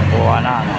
kuha na, no?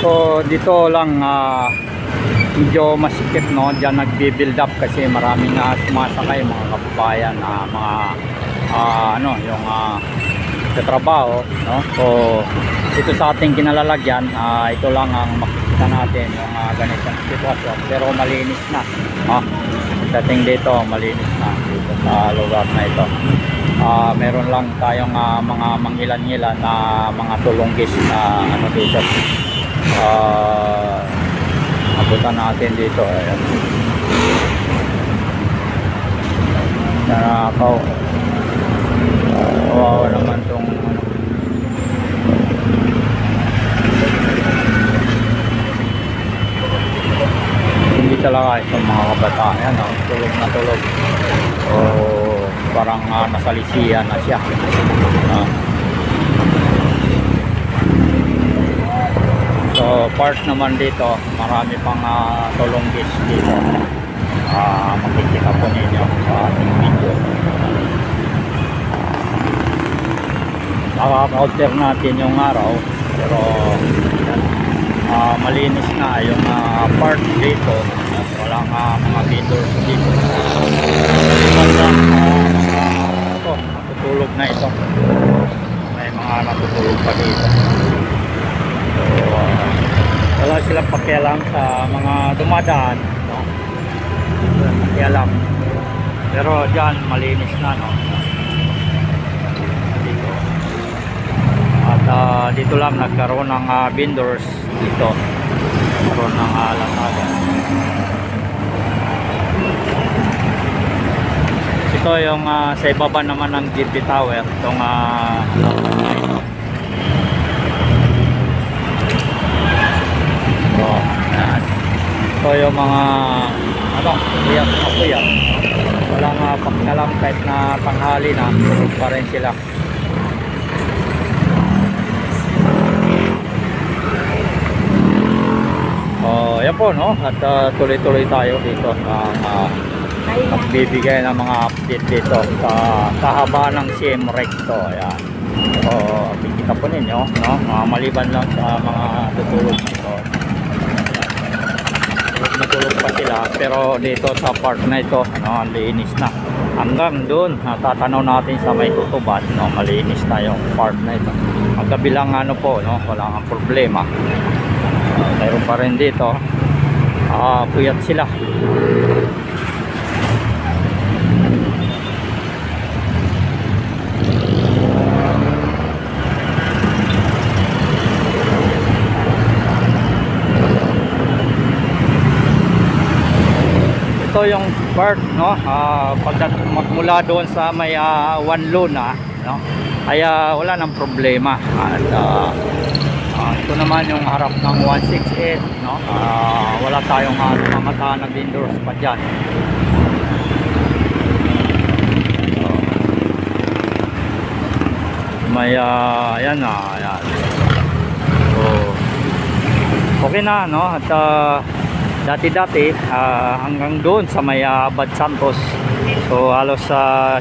So dito lang medyo masikip, no, diyan nagbi-build up kasi maraming sumasakay mga kababayan, mga ano yung sa trabaho, no. So dito sa ating kinalalagyan, ito lang ang makikita natin yung ganitong sitwasyon, pero malinis na, dating dito malinis na dito sa lugar na ito. Meron lang tayong mga mangilan-ngilan na mga tulunggis na ano dito. Abutan natin dito. Ayan. Narakaw. Wow naman tong ano. Hindi talaga itong mga kabataan, no? Tulog na tulog. O parang nasalisiyan na siya. So part naman dito, marami pang tulunggis dito. Makikita po ninyo sa ating video. Nakaka-counter natin yung araw, pero malinis na yung part dito. Walang mga vendors dito. Ito, natutulog na ito. May mga natutulog pa dito. Wala silang pakialam sa mga dumadaan, no? Walang pakialam. Pero dyan malinis na, no? Dito. At dito lang nagkaroon ng vendors dito. Nagkaroon ng lasada. Ito yung sa ibaba naman ng GP Tower. Itong ito yung mga kuya, walang pagkalam kahit na tanghali na, tulog pa rin sila. Yan po, no? At tuloy-tuloy tayo dito magbibigay ng mga update dito sa kahabaan ng CM Rec to. Ayan. So kita po ninyo, no? Maliban lang sa mga tutulog dito, natulog pa sila, pero dito sa park na ito, no, linis na hanggang doon. Tatanaw natin sa may tutuban, no, malinis na yung park na ito. Ang kabilang ano po, no, wala kang problema. Mayroon pa rin dito, puyat sila. Ito yung part, no, magmula doon sa may Wanlo na, no, kaya wala nang problema. At ito naman yung harap ng 168, no, wala tayong mamataan na vendors pa dyan. May ayan na, ayan. So okay na, no, at dati-dati hanggang doon sa may Abad Santos, so halos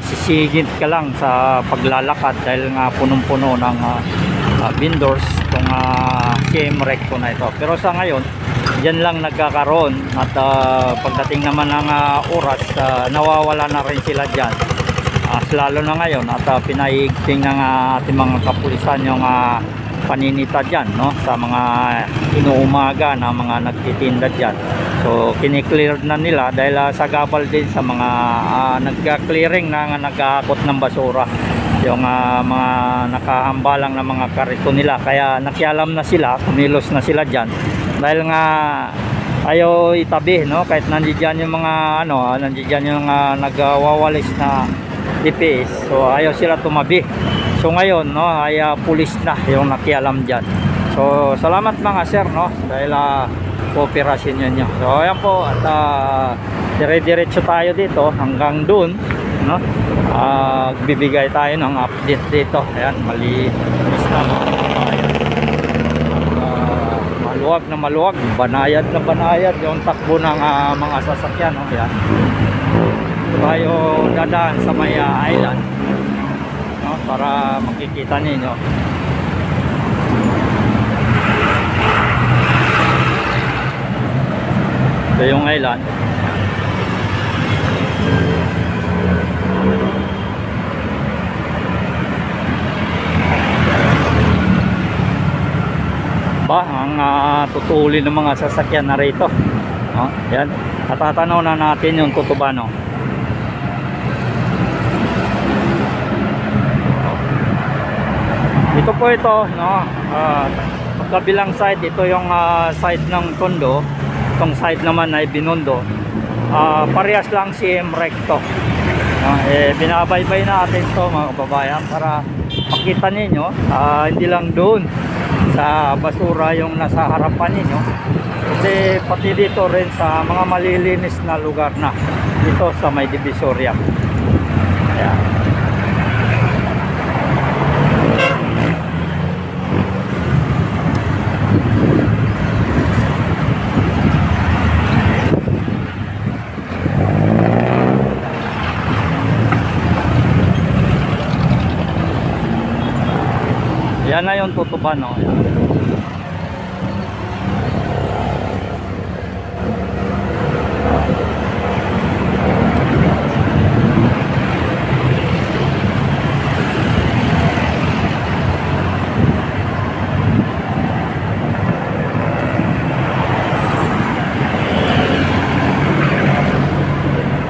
sisigit ka lang sa paglalakad dahil nga punong-puno ng vendors itong CM Rec na ito. Pero sa ngayon dyan lang nagkakaroon, at pagdating naman ng oras, nawawala na rin sila dyan, lalo na ngayon at pinaigting ng ating mga kapulisan yung paninita dyan, no? Sa mga inuumaga na mga nagtitinda dyan. So kiniklear na nila dahil sagabal din sa mga nagka-clearing na nag-aakot ng basura, yung mga nakahambalang na mga karito nila. Kaya nakialam na sila, kumilos na sila dyan dahil nga ayaw itabi, no? Kahit nandiyan yung mga nandiyan yung nagwawalis na DPS, so ayaw sila tumabi. So ngayon, no, ay pulis na yung nakialam dyan. So salamat mga sir, no, dahil kooperasyon nyo. So ayan po, at dire-diretso tayo dito hanggang dun, no. Bibigay tayo ng update dito. Ayan, malinis na maluwag, banayad na banayad yung takbo ng mga sasakyan, no. Ayan, tayo dadaan sa may island, no, para makikita ninyo. Ito yung island. Ang tutuli ng mga sasakyan na rito, no? Yan, tatatanaw na natin yung Tutubano. Ito po ito, no, pagkabilang side, ito yung side ng Tondo, itong side naman ay Binondo. Parehas lang si Recto, no? Binabaybay natin to mga kababayan para makita ninyo, hindi lang doon sa basura yung nasa harapan ninyo, kasi pati dito rin sa mga malilinis na lugar na dito sa may Divisoria. Ayan. Yan na yung Tutubano.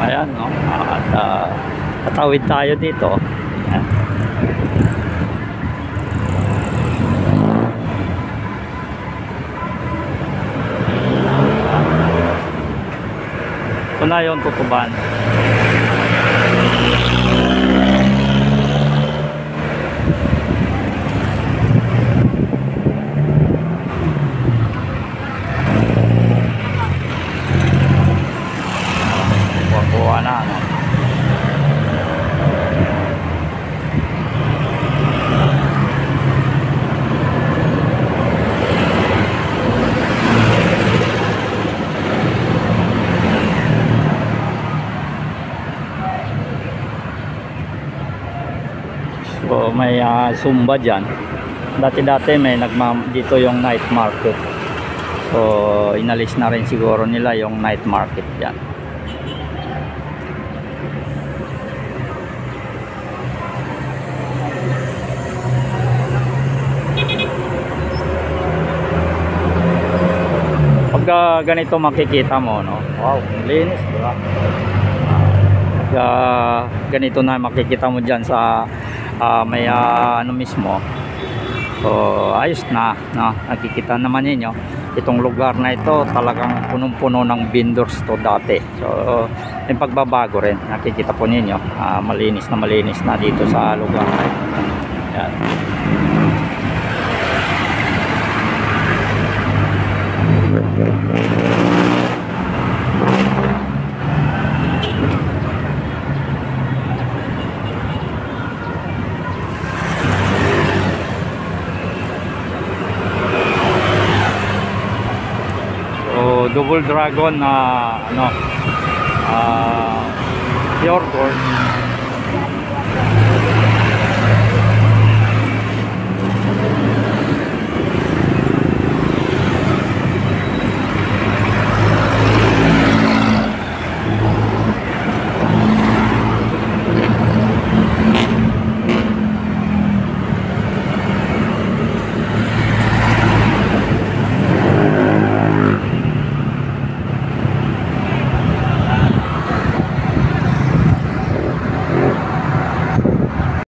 Ayan, no? At tatawid tayo dito. Ayan. Ito na yung Tutuban. Kuha na, no? So may Zumba dyan. Dati may dito yung night market. So inalis na rin siguro nila yung night market dyan. Pagka ganito makikita mo, no? Wow, linis, diba? Ganito na makikita mo dyan sa may mismo. So ayos na, no? Nakikita naman ninyo itong lugar na ito, talagang punong-puno ng vendors to dati. So may pagbabago rin, nakikita po ninyo. Malinis na dito sa lugar na ito. Yan. Double Dragon na pure gold